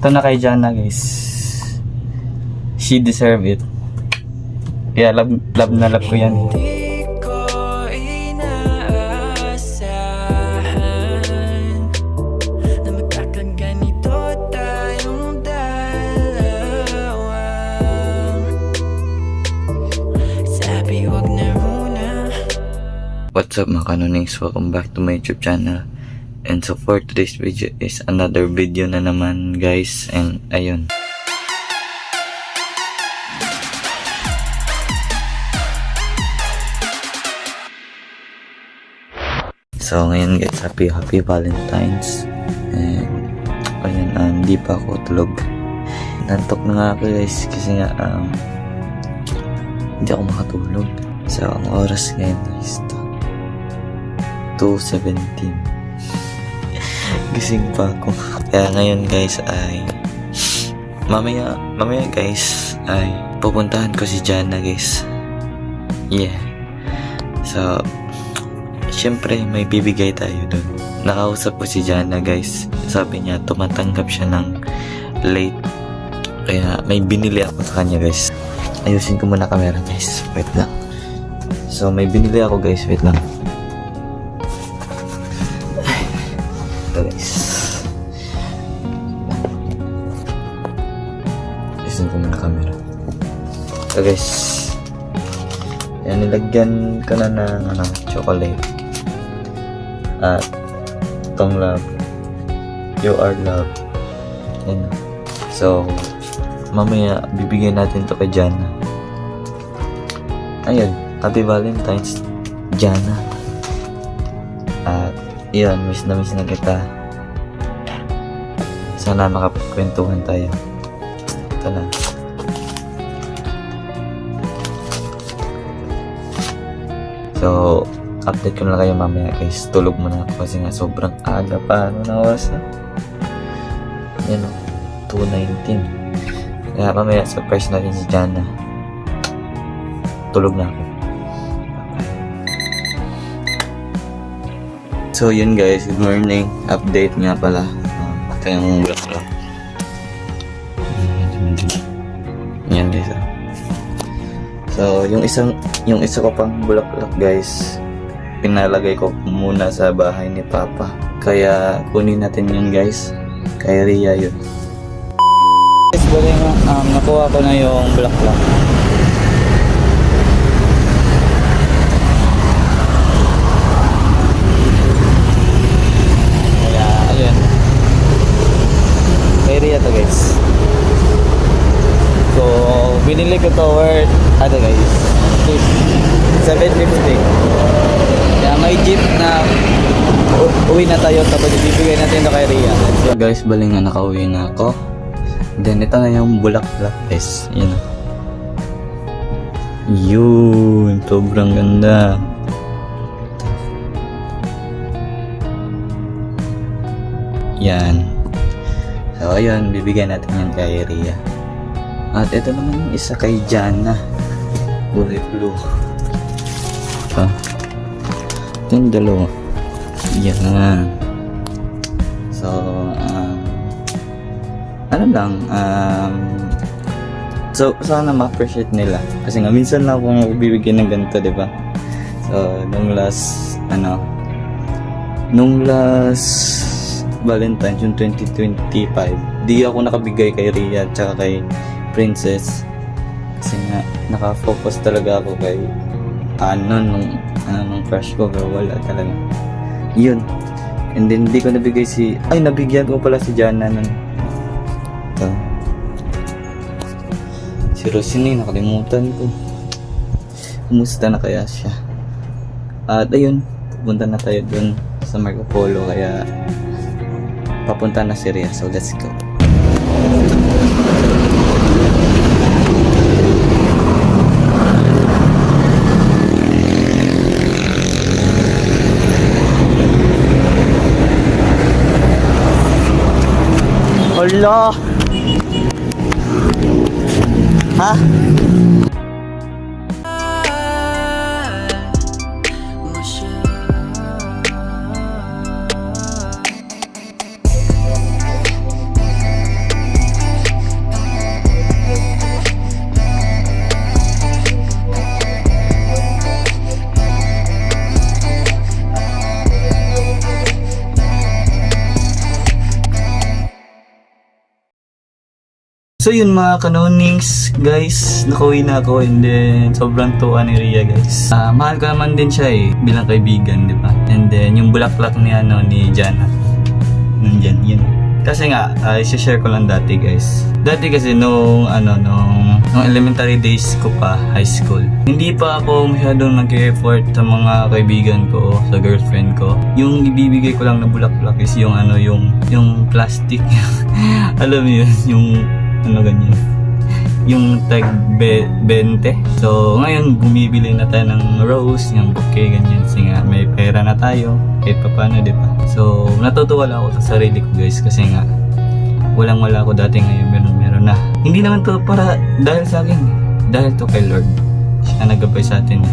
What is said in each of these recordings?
Ito na kay Jana guys. She deserve it. Kaya love na love ko yan. Di ko inaasahan na magkakaganito tayong dalawa. Sabi wag na muna. What's up mga kanonings? Welcome back to my YouTube channel. And so for today's video is another video na naman guys. And ayun. So ngayon guys, happy Valentine's. And ayun, hindi pa ako tulog. Nantok na nga ako guys kasi nga hindi ako makatulog. So ang oras ngayon is 2:17. Gising pa ako. Kaya ngayon guys ay mamaya guys ay pupuntahan ko si Jana guys. Yeah. So syempre may bibigay tayo dun. Nakausap ko si Jana guys. Sabi niya tumatanggap siya ng late. Kaya may binili ako sa kanya guys. Ayusin ko muna camera guys. Wait lang. So may binili ako guys. Wait lang. Ito guys. Ayusin ko muna camera. So guys. Yan, nilagyan ko na ng chocolate. At tong love. You are love. Yan. So mamaya bibigyan natin to kay Jana. Ayun, happy Valentine's Jana. At yun, miss na kita. Sana makapagkwentuhan tayo. Ito na. So update ko na lang kayo mamaya guys. Tulog muna ako kasi nga sobrang aga pa. Ano na oras na? Yan o, 2:19. Kaya mamaya surprise natin si Jana. Tulog na ako. So yun guys, good morning. Update nga pala. Ito yung bulaklak. Yan guys. So yung isa ko pang bulaklak guys, pinalagay ko muna sa bahay ni Papa. Kaya kunin natin yun guys. Kay Rhea yun. Guys, bali nga, nakuha ko na yung bulaklak. Kaya, ayun. Kay Rhea to guys. So, binili ko to worth, guys, 750. Kaya may jeep na uwi na tayo tapos ibibigay natin ito kay Rhea. So guys, bali nga nakauwi na ako. Then ito na yung bulaklak guys. Yun. Yun, sobrang ganda. Yan. So ayun, bibigyan natin yan kay Rhea. At ito naman yung isa kay Jana. Kulay blue. Ito yung dalawa. Yan. So, ano lang, so, sana ma-appreciate nila. Kasi nga, minsan lang ako bibigyan ng ganito, diba? So, nung last Valentine's, yung 2025, di ako nakabigay kay Rhea at saka kay Princess. Kasi nga, nakafocus talaga ako kay nung crush ko, pero wala talaga. Yun. And then hindi ko nabigay nabigyan ko pala si Jana nun. Ito. Si Rosine, nakalimutan ko. Kumusta na kaya siya? At ayun, pupunta na tayo dun sa Marco Polo, kaya papunta na si Rhea. So let's go. Hala! Ha? So yun mga kanonings guys, nakauwi na ako and then sobrang tuwa ni Rhea guys. Mahal ko naman din siya bilang kaibigan, di ba? And then yung bulaklak ni Jana, nandyan, yun. Kasi nga, i-share ko lang dati guys. Dati kasi nung elementary days ko pa, high school, hindi pa ako masyadong nag-effort sa mga kaibigan ko, sa girlfriend ko. Yung ibibigay ko lang na bulaklak is yung yung plastic. Alam mo yun, yung ganyan. Yung tag 20. So, ngayon, bumibili na tayo ng rose, yung bouquet, ganyan. Kasi nga, may pera na tayo. Kahit pa paano, di ba? So, natutuwa lang ako sa sarili ko, guys. Kasi nga, walang-wala ako dati, ngayon meron na. Hindi naman to para dahil sa akin. Dahil to kay Lord. Siya nagabay sa atin.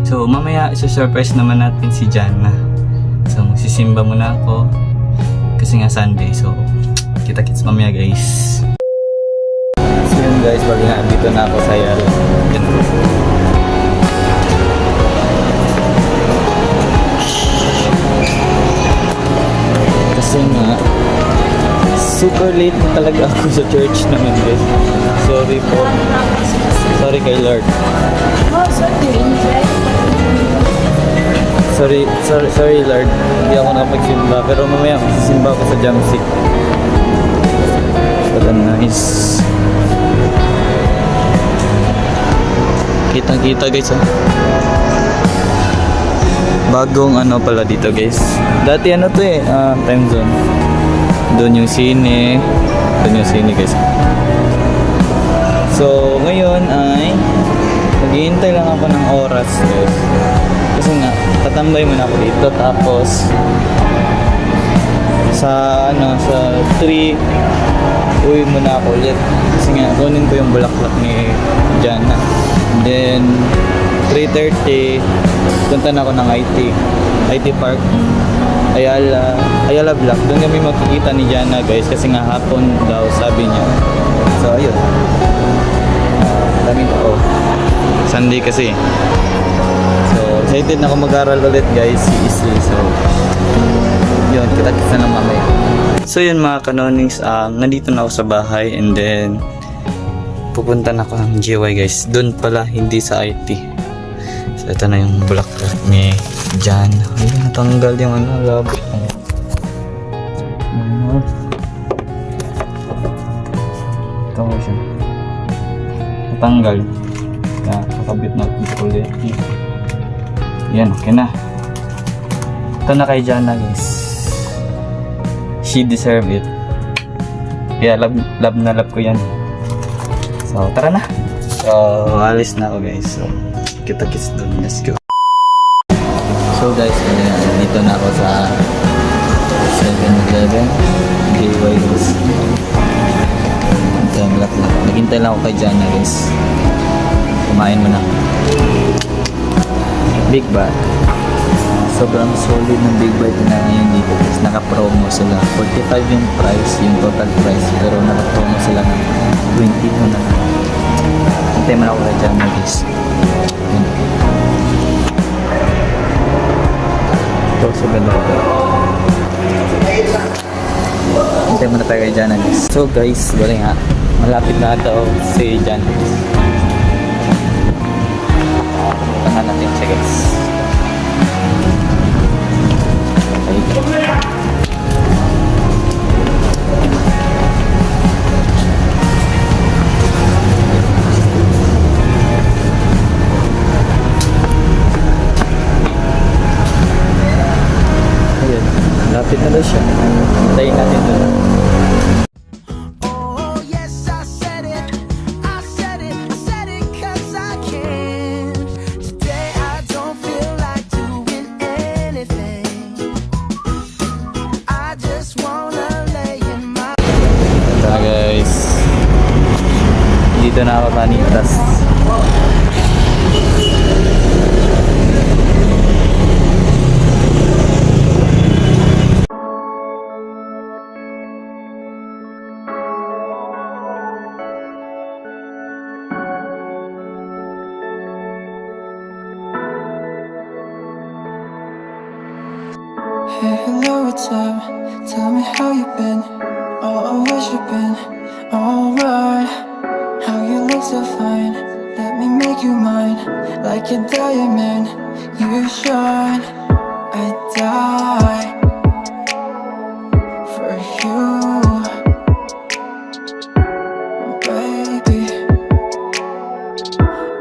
So, mamaya, surprise naman natin si Jana. So, magsisimba muna ako. Kasi nga, Sunday. So, kita-kits mamaya, guys. Guys, bali nga, dito na ako sa Ayala. Kasi nga, super late na talaga ako sa church naman guys. Sorry po. Sorry kay Lord. Sorry Lord. Hindi ako nakapagsimba. Pero mamaya, magsisimba ako sa Jamsik. But nice. Kitang-kita guys bagong pala dito guys. Dati to time zone. Doon yung sine guys. So ngayon ay maghihintay lang ako ng oras guys. Kasi nga tatambay muna ako dito tapos sa 3 uwi muna ako ulit. Kasi nga kunin ko yung bulaklak ni Jana. Then 3:30 punta na ako ng IT Park Ayala Block. Doon kami makikita ni Jana guys kasi nga hapon daw sabi niya. So ayun, daming tao, Sunday kasi. So excited na ako mag-aral ulit guys, CEC. So yun, kita-kits na lang mamaya. So yun mga kanonings, nandito na ako sa bahay and then pupunta na ako ng GY guys. Doon pala, hindi sa IT. So ito na yung bulaklak ni Jan. Ayun, natanggal yung labo. Ito nga siya. Natanggal. Kaya kakabit natin ulit. Yan, okay na. Ito na kay Jana guys. She deserve it. Kaya love na love ko yan. So, tara na. So, alis na ako guys. So, kita-kits doon. Let's go. So guys, dito na ako sa 7-Eleven. GY guys. Ito yung bulaklak. Naghintay lang ako kay Jana guys. Kumain mo na. Big Bite. Sobrang solid ng Big Bite na ngayon dito guys. Naka-promo sila. 45 yung price, yung total price. Pero naka-promo sila ng 20 mo na. Hintay mo na ako kay Jana guys. Ito sa ganda. Hintay mo na tayo kay Jana guys. So guys, bali nga. Malapit na ito si Jana guys. Puntahan natin siya guys. Ayun, lapit na daw siya. Hintayin natin doon. Oh yes, I said it 'cause I can. Today I don't feel like doing anything. I just wanna lay in my. Ito na guys. Dito na ako kanitas. Hey, hello, what's up? Tell me how you been. Oh, I wish you been? Alright. How you look so fine. Let me make you mine. Like a diamond, you shine. I die for you, baby.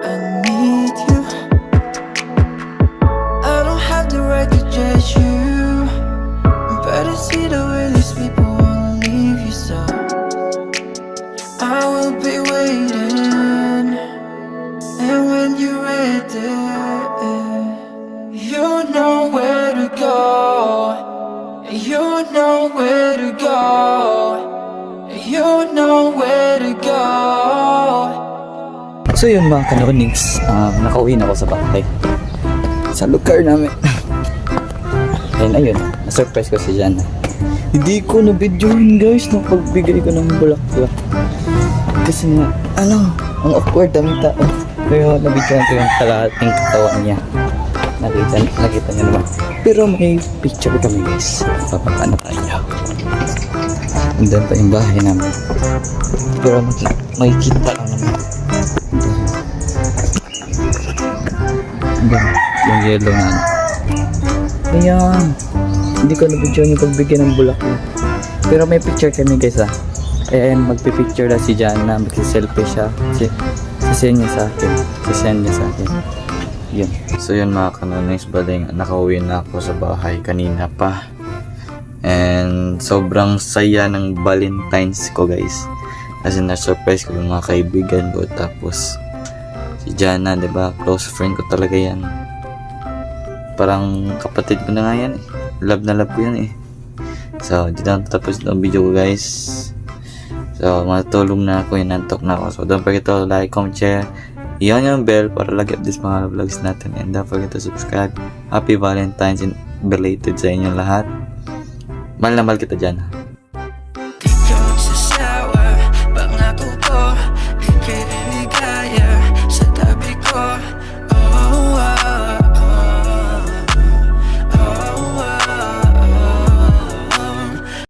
I need you. I don't have the right to judge you, but I see the way these people wanna leave you, so I will be waiting. And when you're ready, you know where to go. You know where to go. You know where to go. So yun mga kanonings, nakauwi na ako sa bahay. Sa lugar namin. Ayun, na-surprise ko si Jana. Hindi ko na-videoin guys nung pagbigay ko ng bulaklak. Kasi nga, ang awkward daming tao. Pero na-videoin ko yung kalahating katawan niya. Nakita niyo naman. Pero may picture kami guys. Papapano tayo. Andun pa yung bahay namin. Pero makikita lang naman. Andun, yung yellow na ano. Ayan. Hindi ko na-videoin yung pagbigay ng bulaklak. Pero may picture kami guys ah. Ayan, magpipicture na si Jana. Magsiselfie siya. Sisend niya sa akin. Sisend niya sa akin. Yun. So yun mga kanonings, baling nakauwi na ako sa bahay kanina pa. And sobrang saya ng Valentine's ko guys. Kasi na-surprise ko yung mga kaibigan ko. Tapos si Jana, diba? Close friend ko talaga yan. Parang kapatid ko na nga yan eh. Love na love ko yan eh. So dito na tapos itong video ko guys. So matulog na ako, inantok na ako. So don't forget to like, comment, share. Iyan yung bell para lagi updates mga vlogs natin. And don't forget to subscribe. Happy Valentine's and belated sa inyong lahat. Mahal na mahal kita dyan.